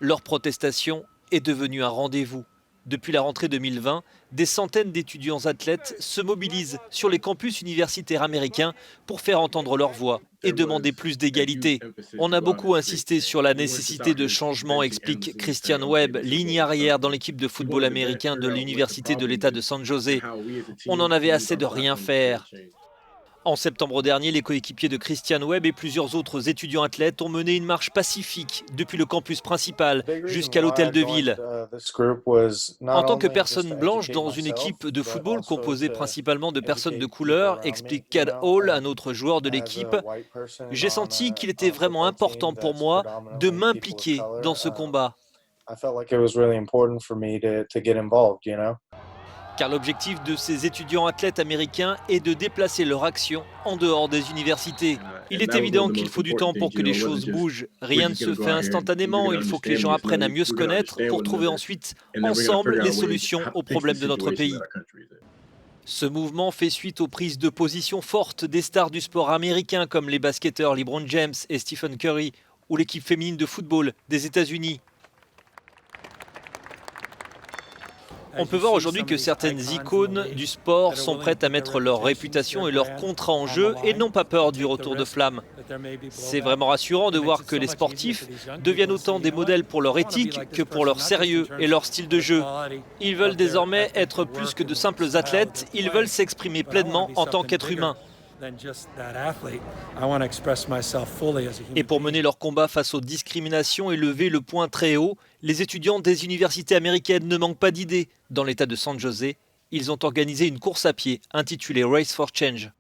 Leur protestation est devenue un rendez-vous. Depuis la rentrée 2020, des centaines d'étudiants athlètes se mobilisent sur les campus universitaires américains pour faire entendre leur voix et demander plus d'égalité. On a beaucoup insisté sur la nécessité de changement, explique Christian Webb, ligne arrière dans l'équipe de football américain de l'Université de l'État de San José. On en avait assez de rien faire. En septembre dernier, les coéquipiers de Christian Webb et plusieurs autres étudiants athlètes ont mené une marche pacifique depuis le campus principal jusqu'à l'hôtel de ville. En tant que personne blanche dans une équipe de football composée principalement de personnes de couleur, explique Cad Hall, un autre joueur de l'équipe, j'ai senti qu'il était vraiment important pour moi de m'impliquer dans ce combat. Car l'objectif de ces étudiants athlètes américains est de déplacer leur action en dehors des universités. Il est évident qu'il faut du temps pour que les choses bougent. Rien ne se fait instantanément, il faut que les gens apprennent à mieux se connaître pour trouver ensuite, ensemble, les solutions aux problèmes de notre pays. Ce mouvement fait suite aux prises de position fortes des stars du sport américain comme les basketteurs LeBron James et Stephen Curry ou l'équipe féminine de football des États-Unis. On peut voir aujourd'hui que certaines icônes du sport sont prêtes à mettre leur réputation et leur contrat en jeu et n'ont pas peur du retour de flamme. C'est vraiment rassurant de voir que les sportifs deviennent autant des modèles pour leur éthique que pour leur sérieux et leur style de jeu. Ils veulent désormais être plus que de simples athlètes, ils veulent s'exprimer pleinement en tant qu'être humain. Et pour mener leur combat face aux discriminations et lever le poing très haut, les étudiants des universités américaines ne manquent pas d'idées. Dans l'état de San José, ils ont organisé une course à pied intitulée Race for Change.